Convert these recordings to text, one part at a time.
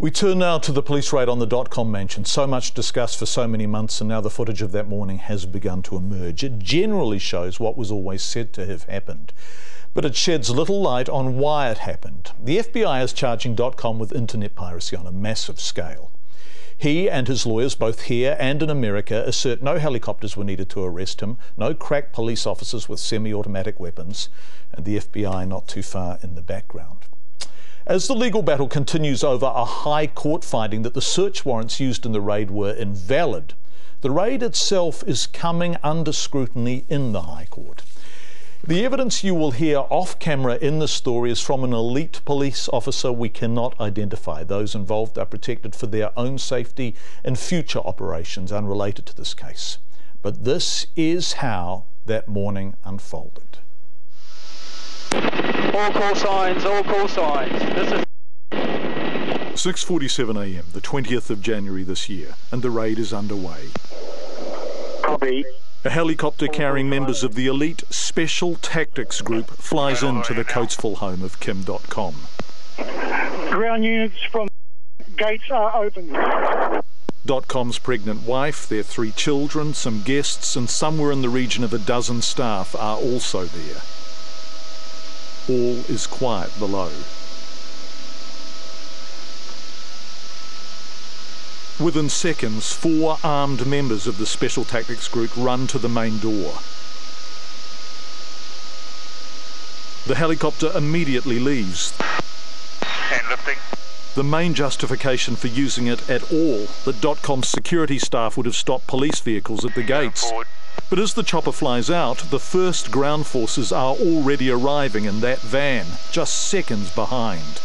We turn now to the police raid on the Dotcom mansion. So much discussed for so many months, and now the footage of that morning has begun to emerge. It generally shows what was always said to have happened, but it sheds little light on why it happened. The FBI is charging Dotcom with internet piracy on a massive scale. He and his lawyers, both here and in America, assert no helicopters were needed to arrest him, no crack police officers with semi-automatic weapons, and the FBI not too far in the background. As the legal battle continues over a High Court finding that the search warrants used in the raid were invalid, the raid itself is coming under scrutiny in the High Court. The evidence you will hear off camera in the story is from an elite police officer we cannot identify. Those involved are protected for their own safety and future operations unrelated to this case. But this is how that morning unfolded. All call signs, all call signs. This is 6:47 a.m, the 20th of January this year, and the raid is underway. Copy. A helicopter carrying members of the elite Special Tactics Group flies into the Coatesville home of Kim Dotcom. Ground units from gates are open. Dotcom's pregnant wife, their 3 children, some guests, and somewhere in the region of a dozen staff are also there. All is quiet below. Within seconds, 4 armed members of the Special Tactics Group run to the main door. The helicopter immediately leaves. And lifting. The main justification for using it at all, that Dotcom's security staff would have stopped police vehicles at the gates. But as the chopper flies out, the first ground forces are already arriving in that van, just seconds behind.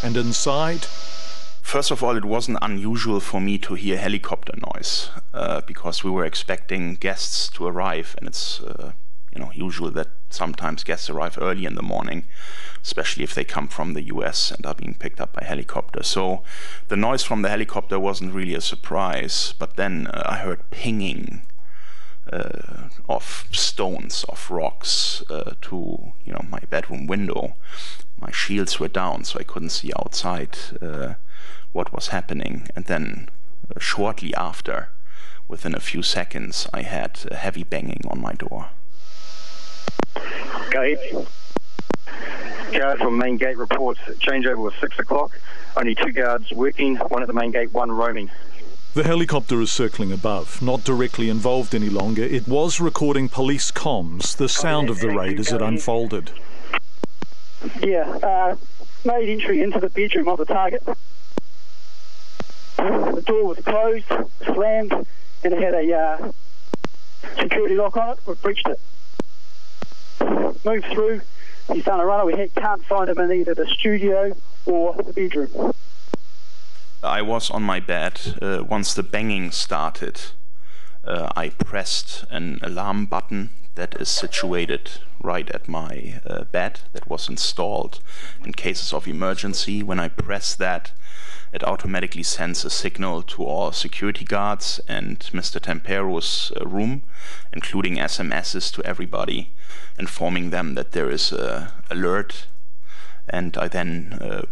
And inside? First of all, it wasn't unusual for me to hear helicopter noise because we were expecting guests to arrive, and it's usual that sometimes guests arrive early in the morning, especially if they come from the US and are being picked up by helicopter. So the noise from the helicopter wasn't really a surprise, but then I heard pinging of stones, of rocks to my bedroom window. My shields were down, so I couldn't see outside what was happening. And then shortly after, within a few seconds, I had a heavy banging on my door. Go ahead. Guard from main gate reports changeover was 6 o'clock. Only 2 guards working, 1 at the main gate, 1 roaming. The helicopter is circling above, not directly involved any longer. It was recording police comms, the sound of the raid as it unfolded. Yeah, made entry into the bedroom of the target. The door was closed, slammed, and it had a security lock on it. We breached it. Moved through. He's done a runner. We can't find him in either the studio or the bedroom. I was on my bed. Once the banging started, I pressed an alarm button that is situated right at my bed, that was installed in cases of emergency. When I press that, it automatically sends a signal to all security guards and Mr. Tempero's room, including SMSs to everybody, informing them that there is an alert. And I then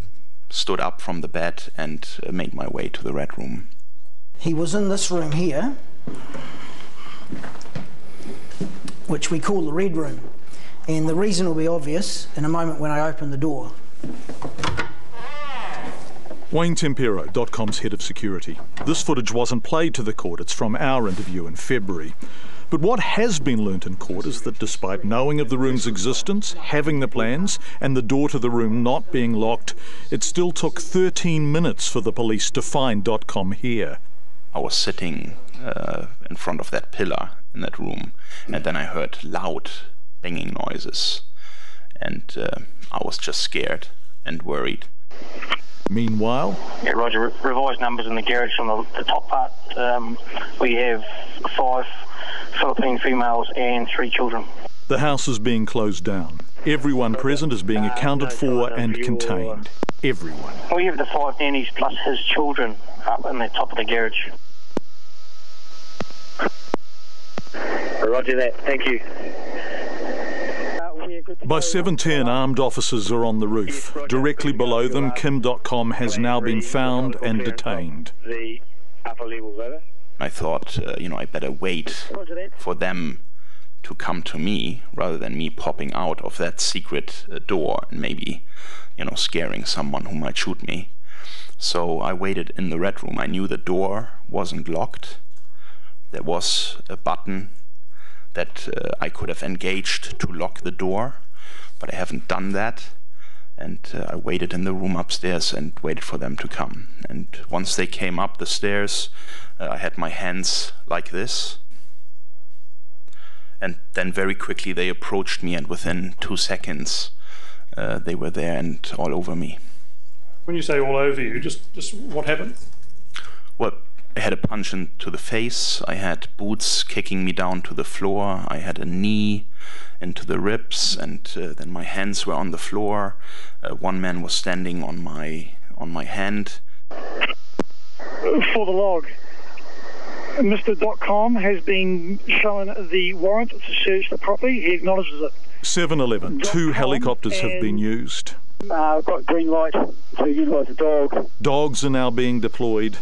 stood up from the bed and made my way to the Red Room. He was in this room here, which we call the Red Room. And the reason will be obvious in a moment when I open the door. Wayne Tempero, Dotcom's head of security. This footage wasn't played to the court, it's from our interview in February. But what has been learnt in court is that despite knowing of the room's existence, having the plans, and the door to the room not being locked, it still took 13 minutes for the police to find Dotcom here. I was sitting in front of that pillar in that room, and then I heard loud banging noises, and I was just scared and worried. Meanwhile... Yeah, Roger. Revised numbers in the garage from the top part. We have 5 Philippine females and 3 children. The house is being closed down. Everyone present is being accounted for and contained. Everyone. We have the 5 nannies plus his children up in the top of the garage. Roger that. Thank you. By 7:10, armed officers are on the roof. Directly below them, Kim Dotcom has now been found and detained. The upper levels over. I thought, I better wait for them to come to me rather than me popping out of that secret door and maybe, scaring someone who might shoot me. So I waited in the red room. I knew the door wasn't locked. There was a button that I could have engaged to lock the door, but I haven't done that. And I waited in the room upstairs and waited for them to come. And once they came up the stairs, I had my hands like this. And then very quickly they approached me, and within 2 seconds they were there and all over me. When you say all over you, just what happened? Well, I had a punch into the face, I had boots kicking me down to the floor, I had a knee into the ribs, and then my hands were on the floor. One man was standing on my hand. For the log, Mr. Dotcom has been shown the warrant to search the property. He acknowledges it. 7:11, 2 helicopters have been used. I've got green light to utilise the dog. Dogs are now being deployed.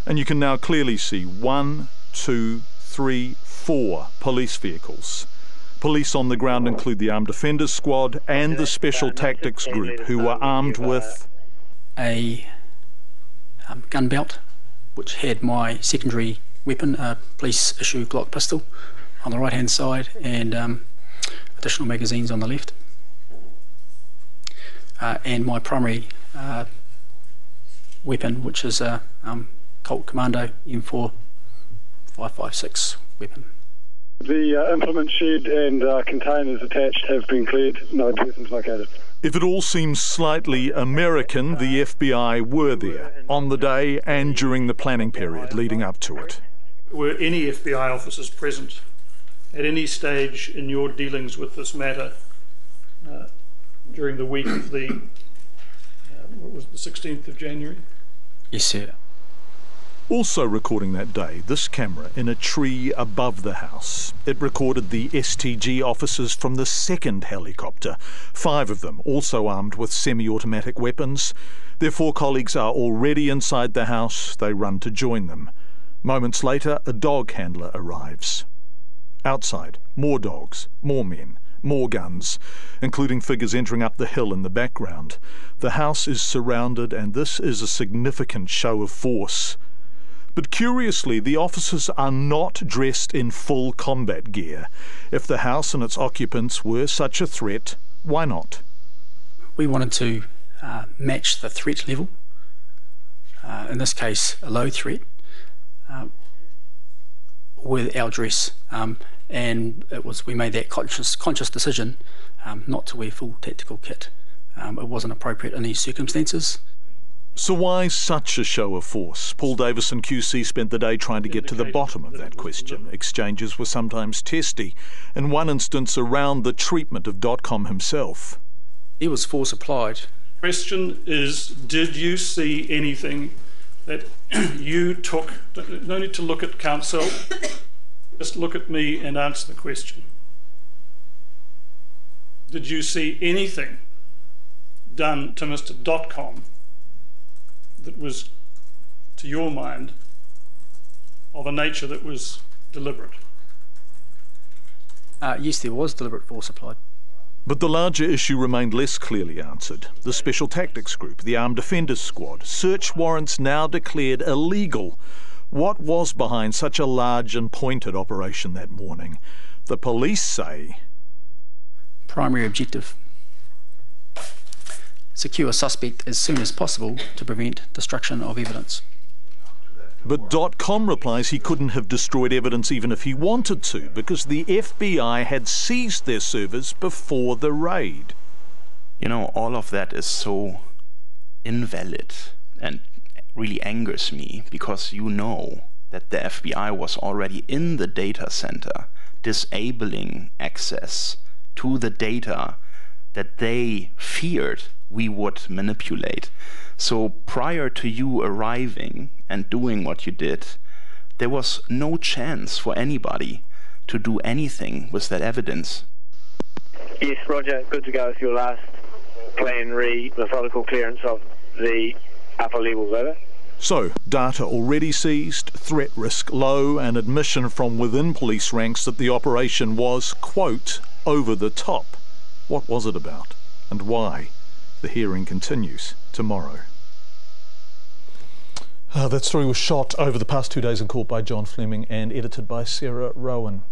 And you can now clearly see 1, 2, 3, 4 police vehicles. Police on the ground include the Armed Defenders Squad and the Special Tactics Group, who are armed with a gun belt, which had my secondary weapon, a police issue Glock pistol, on the right hand side, and additional magazines on the left. And my primary weapon, which is a Colt Commando M4 5.56 weapon. The implement shed and containers attached have been cleared. No persons located. If it all seems slightly American, the FBI were there on the day and during the planning period leading up to it. Were any FBI officers present at any stage in your dealings with this matter during the week of the, what was it, the 16th of January? Yes, sir. Also recording that day, this camera in a tree above the house. It recorded the STG officers from the second helicopter, 5 of them also armed with semi-automatic weapons. Their 4 colleagues are already inside the house. They run to join them. Moments later, a dog handler arrives. Outside, more dogs, more men, more guns, including figures entering up the hill in the background. The house is surrounded, and this is a significant show of force. But curiously, the officers are not dressed in full combat gear. If the house and its occupants were such a threat, why not? We wanted to match the threat level, in this case a low threat, with our dress, and we made that conscious decision not to wear full tactical kit. It wasn't appropriate in these circumstances. So why such a show of force? Paul Davison QC spent the day trying to get to the bottom of that question. Exchanges were sometimes testy. In one instance, around the treatment of Dotcom himself. There was force applied. Question is, did you see anything that you took? No need to look at counsel. Just look at me and answer the question. Did you see anything done to Mr. Dotcom that was, to your mind, of a nature that was deliberate? Yes, there was deliberate force applied. But the larger issue remained less clearly answered. The Special Tactics Group, the Armed Defenders Squad, search warrants now declared illegal. What was behind such a large and pointed operation that morning? The police say... Primary objective: secure suspect as soon as possible to prevent destruction of evidence. But Dotcom replies he couldn't have destroyed evidence even if he wanted to, because the FBI had seized their servers before the raid. All of that is so invalid and really angers me, because that the FBI was already in the data center, disabling access to the data that they feared we would manipulate. So prior to you arriving and doing what you did, there was no chance for anybody to do anything with that evidence. Yes, Roger. Good to go with your last plan methodical clearance of the upper levels, over. So, data already seized, threat risk low, and admission from within police ranks that the operation was, quote, over the top. What was it about, and why? The hearing continues tomorrow. That story was shot over the past 2 days in court by John Fleming and edited by Sarah Rowan.